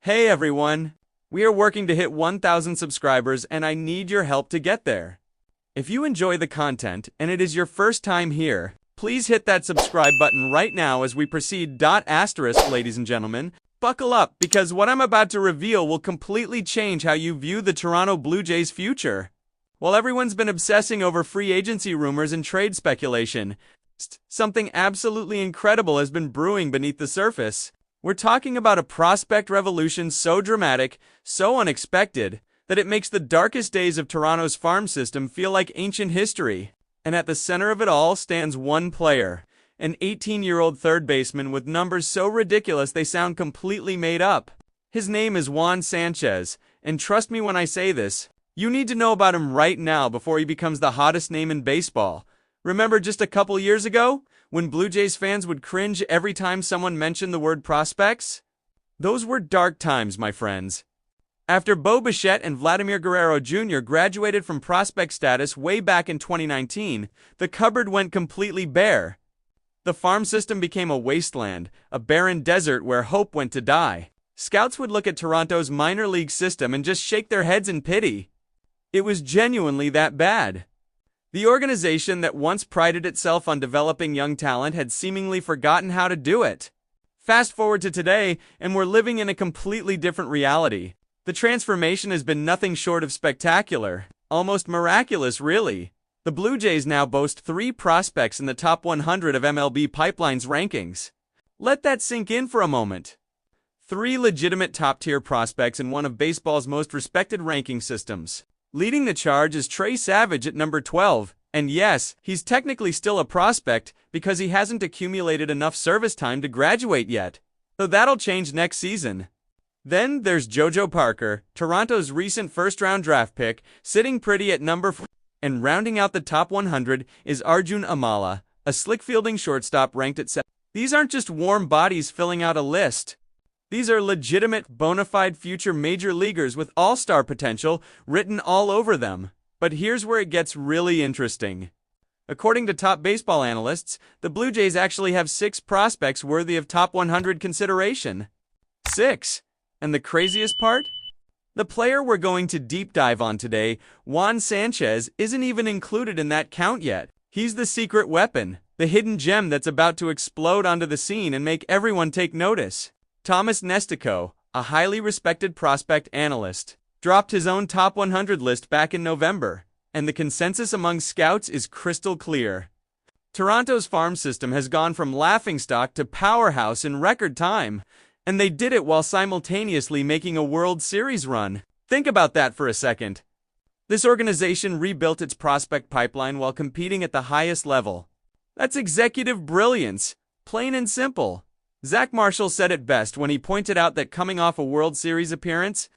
Hey everyone! We are working to hit 1,000 subscribers and I need your help to get there. If you enjoy the content and it is your first time here, please hit that subscribe button right now as we proceed. Ladies and gentlemen, buckle up because what I'm about to reveal will completely change how you view the Toronto Blue Jays' future. While everyone's been obsessing over free agency rumors and trade speculation, something absolutely incredible has been brewing beneath the surface. We're talking about a prospect revolution so dramatic, so unexpected, that it makes the darkest days of Toronto's farm system feel like ancient history. And at the center of it all stands one player, an 18-year-old third baseman with numbers so ridiculous they sound completely made up. His name is Juan Sanchez, and trust me when I say this, you need to know about him right now before he becomes the hottest name in baseball. Remember just a couple years ago, when Blue Jays fans would cringe every time someone mentioned the word prospects? Those were dark times, my friends. After Bo Bichette and Vladimir Guerrero Jr. graduated from prospect status way back in 2019, the cupboard went completely bare. The farm system became a wasteland, a barren desert where hope went to die. Scouts would look at Toronto's minor league system and just shake their heads in pity. It was genuinely that bad. The organization that once prided itself on developing young talent had seemingly forgotten how to do it. Fast forward to today, and we're living in a completely different reality. The transformation has been nothing short of spectacular, almost miraculous really. The Blue Jays now boast 3 prospects in the top 100 of MLB Pipeline's rankings. Let that sink in for a moment. 3 legitimate top-tier prospects in one of baseball's most respected ranking systems. Leading the charge is Trey Savage at number 12, and yes, he's technically still a prospect because he hasn't accumulated enough service time to graduate yet, though that'll change next season. Then there's JoJo Parker, Toronto's recent first-round draft pick, sitting pretty at number 4, and rounding out the top 100 is Arjun Amala, a slick-fielding shortstop ranked at 7. These aren't just warm bodies filling out a list. These are legitimate, bona fide future major leaguers with all-star potential written all over them. But here's where it gets really interesting. According to top baseball analysts, the Blue Jays actually have 6 prospects worthy of top 100 consideration. 6! And the craziest part? The player we're going to deep dive on today, Juan Sanchez, isn't even included in that count yet. He's the secret weapon, the hidden gem that's about to explode onto the scene and make everyone take notice. Thomas Nestico, a highly respected prospect analyst, dropped his own top 100 list back in November, and the consensus among scouts is crystal clear. Toronto's farm system has gone from laughingstock to powerhouse in record time, and they did it while simultaneously making a World Series run. Think about that for a second. This organization rebuilt its prospect pipeline while competing at the highest level. That's executive brilliance, plain and simple. Zach Marshall said it best when he pointed out that coming off a World Series appearance,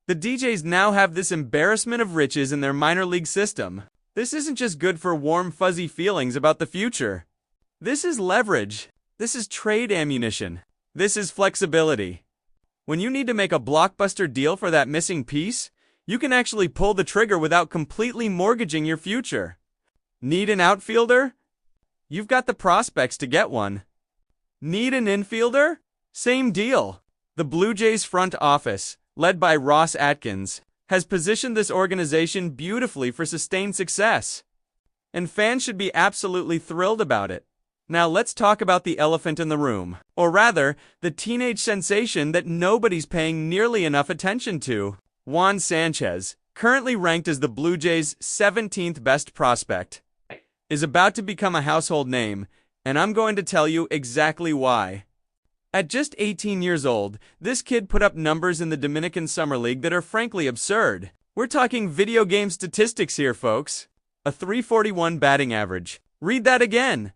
the DJs now have this embarrassment of riches in their minor league system. This isn't just good for warm, fuzzy feelings about the future. This is leverage. This is trade ammunition. This is flexibility. When you need to make a blockbuster deal for that missing piece, you can actually pull the trigger without completely mortgaging your future. Need an outfielder? You've got the prospects to get one. Need an infielder? Same deal. The Blue Jays front office, led by Ross Atkins, has positioned this organization beautifully for sustained success. And fans should be absolutely thrilled about it. Now let's talk about the elephant in the room, or rather, the teenage sensation that nobody's paying nearly enough attention to. Juan Sanchez, currently ranked as the Blue Jays' 17th best prospect, is about to become a household name, and I'm going to tell you exactly why. At just 18 years old, this kid put up numbers in the Dominican Summer League that are frankly absurd. We're talking video game statistics here, folks. A .341 batting average. Read that again.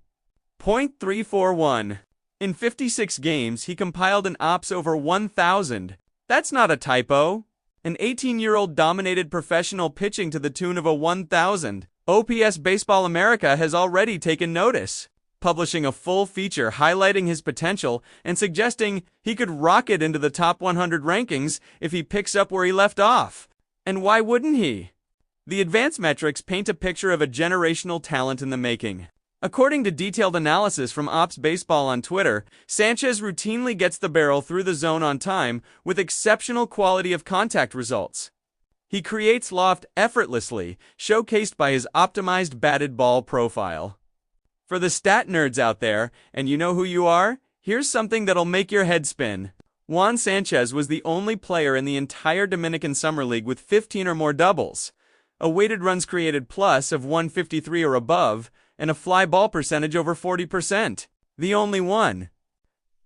.341. In 56 games, he compiled an OPS over 1,000. That's not a typo. An 18-year-old dominated professional pitching to the tune of a 1,000. OPS Baseball America has already taken notice, publishing a full feature highlighting his potential and suggesting he could rocket into the top 100 rankings if he picks up where he left off. And why wouldn't he? The advanced metrics paint a picture of a generational talent in the making. According to detailed analysis from Ops Baseball on Twitter, Sanchez routinely gets the barrel through the zone on time with exceptional quality of contact results. He creates loft effortlessly, showcased by his optimized batted ball profile. For the stat nerds out there, and you know who you are, here's something that'll make your head spin. Juan Sanchez was the only player in the entire Dominican Summer League with 15 or more doubles, a weighted runs created plus of 153 or above, and a fly ball percentage over 40%. The only one.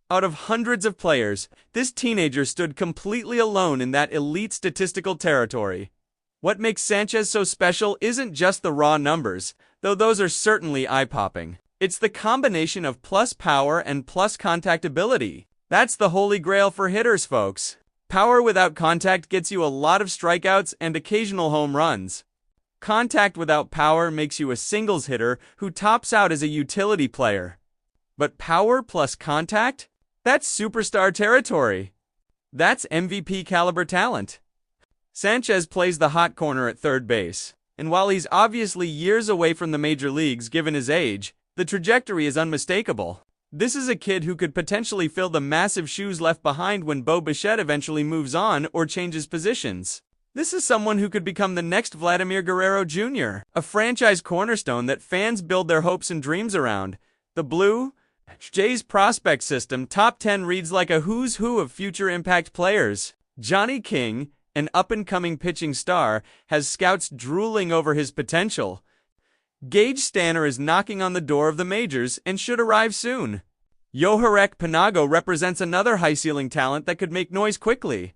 Out of hundreds of players, this teenager stood completely alone in that elite statistical territory. What makes Sanchez so special isn't just the raw numbers, though those are certainly eye-popping. It's the combination of plus power and plus contact ability. That's the holy grail for hitters, folks. Power without contact gets you a lot of strikeouts and occasional home runs. Contact without power makes you a singles hitter who tops out as a utility player. But power plus contact? That's superstar territory. That's MVP caliber talent. Sanchez plays the hot corner at third base, and while he's obviously years away from the major leagues given his age, the trajectory is unmistakable. This is a kid who could potentially fill the massive shoes left behind when Bo Bichette eventually moves on or changes positions. This is someone who could become the next Vladimir Guerrero Jr., a franchise cornerstone that fans build their hopes and dreams around. The Blue Jays prospect system top 10 reads like a who's who of future impact players. Johnny King, an up-and-coming pitching star, has scouts drooling over his potential. Gage Stanner is knocking on the door of the majors and should arrive soon. Yoharek Panago represents another high-ceiling talent that could make noise quickly.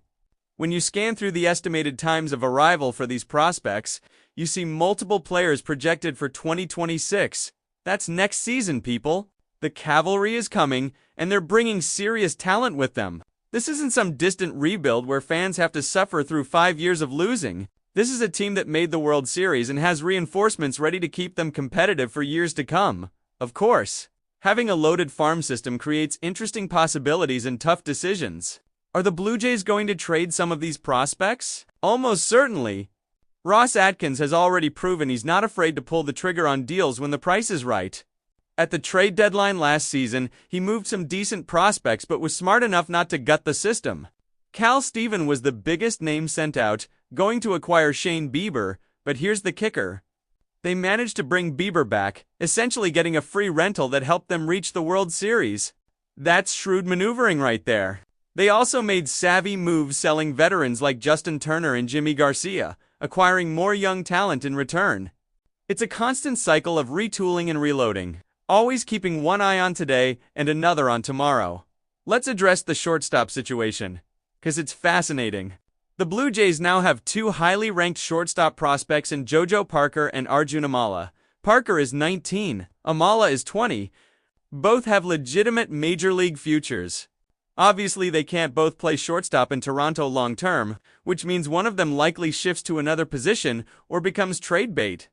When you scan through the estimated times of arrival for these prospects, you see multiple players projected for 2026. That's next season, people. The cavalry is coming, and they're bringing serious talent with them. This isn't some distant rebuild where fans have to suffer through 5 years of losing. This is a team that made the World Series and has reinforcements ready to keep them competitive for years to come. Of course, having a loaded farm system creates interesting possibilities and tough decisions. Are the Blue Jays going to trade some of these prospects? Almost certainly. Ross Atkins has already proven he's not afraid to pull the trigger on deals when the price is right. At the trade deadline last season, he moved some decent prospects but was smart enough not to gut the system. Cal Steven was the biggest name sent out, going to acquire Shane Bieber, but here's the kicker. They managed to bring Bieber back, essentially getting a free rental that helped them reach the World Series. That's shrewd maneuvering right there. They also made savvy moves selling veterans like Justin Turner and Jimmy Garcia, acquiring more young talent in return. It's a constant cycle of retooling and reloading, always keeping one eye on today and another on tomorrow. Let's address the shortstop situation, because it's fascinating. The Blue Jays now have two highly ranked shortstop prospects in JoJo Parker and Arjun Amala. Parker is 19, Amala is 20. Both have legitimate major league futures. Obviously, they can't both play shortstop in Toronto long term, which means one of them likely shifts to another position or becomes trade bait.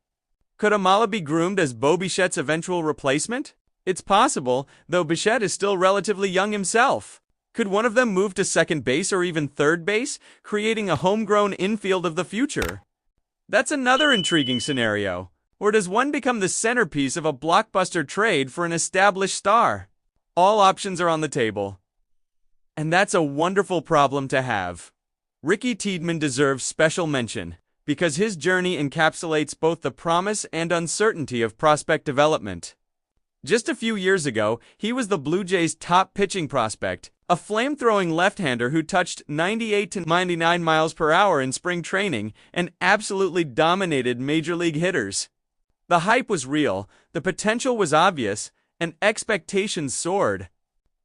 Could Amala be groomed as Bo Bichette's eventual replacement? It's possible, though Bichette is still relatively young himself. Could one of them move to second base or even third base, creating a homegrown infield of the future? That's another intriguing scenario. Or does one become the centerpiece of a blockbuster trade for an established star? All options are on the table. And that's a wonderful problem to have. Ricky Tiedemann deserves special mention, because his journey encapsulates both the promise and uncertainty of prospect development. Just a few years ago, he was the Blue Jays' top pitching prospect, a flame-throwing left-hander who touched 98 to 99 miles per hour in spring training and absolutely dominated major league hitters. The hype was real, the potential was obvious, and expectations soared.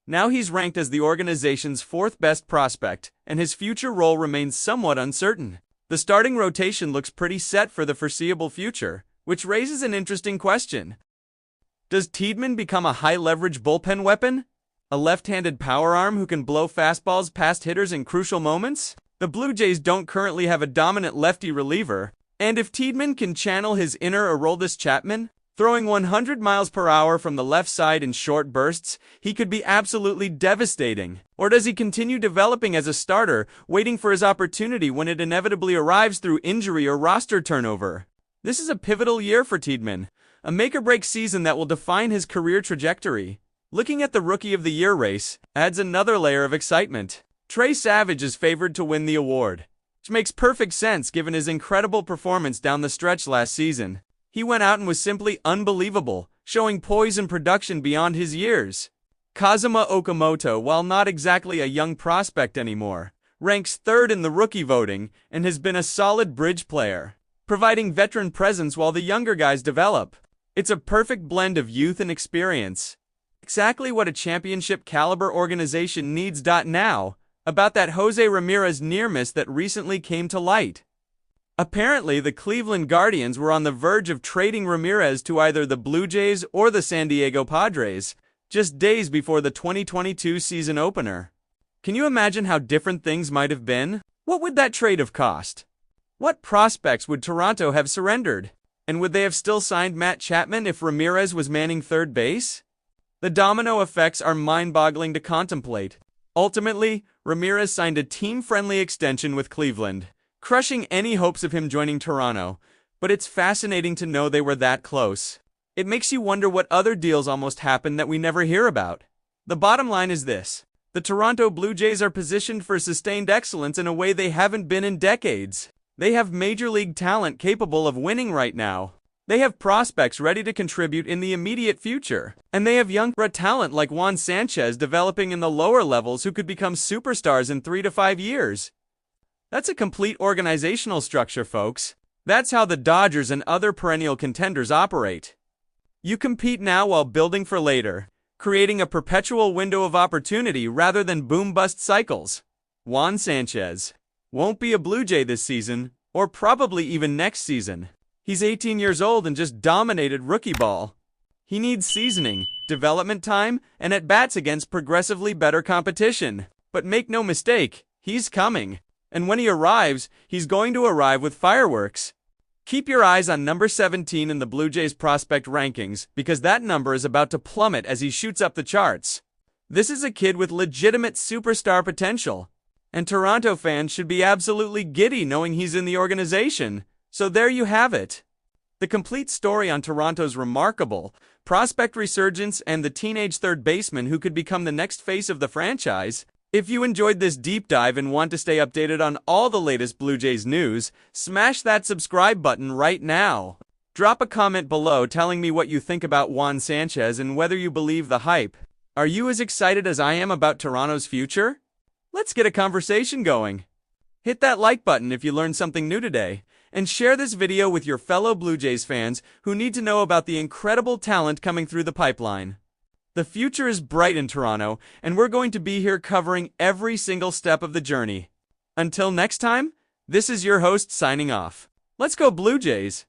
Now he's ranked as the organization's fourth best prospect, and his future role remains somewhat uncertain. The starting rotation looks pretty set for the foreseeable future, which raises an interesting question. Does Tiedemann become a high-leverage bullpen weapon? A left-handed power arm who can blow fastballs past hitters in crucial moments? The Blue Jays don't currently have a dominant lefty reliever, and if Tiedemann can channel his inner Aroldis Chapman, throwing 100 miles per hour from the left side in short bursts, he could be absolutely devastating. Or does he continue developing as a starter, waiting for his opportunity when it inevitably arrives through injury or roster turnover? This is a pivotal year for Tiedemann, a make-or-break season that will define his career trajectory. Looking at the Rookie of the Year race adds another layer of excitement. Trey Savage is favored to win the award, which makes perfect sense given his incredible performance down the stretch last season. He went out and was simply unbelievable, showing poise and production beyond his years. Kazuma Okamoto, while not exactly a young prospect anymore, ranks third in the rookie voting and has been a solid bridge player, providing veteran presence while the younger guys develop. It's a perfect blend of youth and experience. Exactly what a championship-caliber organization needs. Now, about that Jose Ramirez near-miss that recently came to light. Apparently, the Cleveland Guardians were on the verge of trading Ramirez to either the Blue Jays or the San Diego Padres, just days before the 2022 season opener. Can you imagine how different things might have been? What would that trade have cost? What prospects would Toronto have surrendered? And would they have still signed Matt Chapman if Ramirez was manning third base? The domino effects are mind-boggling to contemplate. Ultimately, Ramirez signed a team-friendly extension with Cleveland, crushing any hopes of him joining Toronto, but it's fascinating to know they were that close. It makes you wonder what other deals almost happened that we never hear about. The bottom line is this: the Toronto Blue Jays are positioned for sustained excellence in a way they haven't been in decades. They have major league talent capable of winning right now. They have prospects ready to contribute in the immediate future, and they have young talent like Juan Sanchez developing in the lower levels who could become superstars in 3 to 5 years. That's a complete organizational structure, folks. That's how the Dodgers and other perennial contenders operate. You compete now while building for later, creating a perpetual window of opportunity rather than boom-bust cycles. Juan Sanchez won't be a Blue Jay this season, or probably even next season. He's 18 years old and just dominated rookie ball. He needs seasoning, development time, and at-bats against progressively better competition. But make no mistake, he's coming. And when he arrives, he's going to arrive with fireworks. Keep your eyes on number 17 in the Blue Jays prospect rankings, because that number is about to plummet as he shoots up the charts. This is a kid with legitimate superstar potential, and Toronto fans should be absolutely giddy knowing he's in the organization. So there you have it. The complete story on Toronto's remarkable prospect resurgence and the teenage third baseman who could become the next face of the franchise. If you enjoyed this deep dive and want to stay updated on all the latest Blue Jays news, smash that subscribe button right now. Drop a comment below telling me what you think about Juan Sanchez and whether you believe the hype. Are you as excited as I am about Toronto's future? Let's get a conversation going. Hit that like button if you learned something new today, and share this video with your fellow Blue Jays fans who need to know about the incredible talent coming through the pipeline. The future is bright in Toronto, and we're going to be here covering every single step of the journey. Until next time, this is your host signing off. Let's go Blue Jays!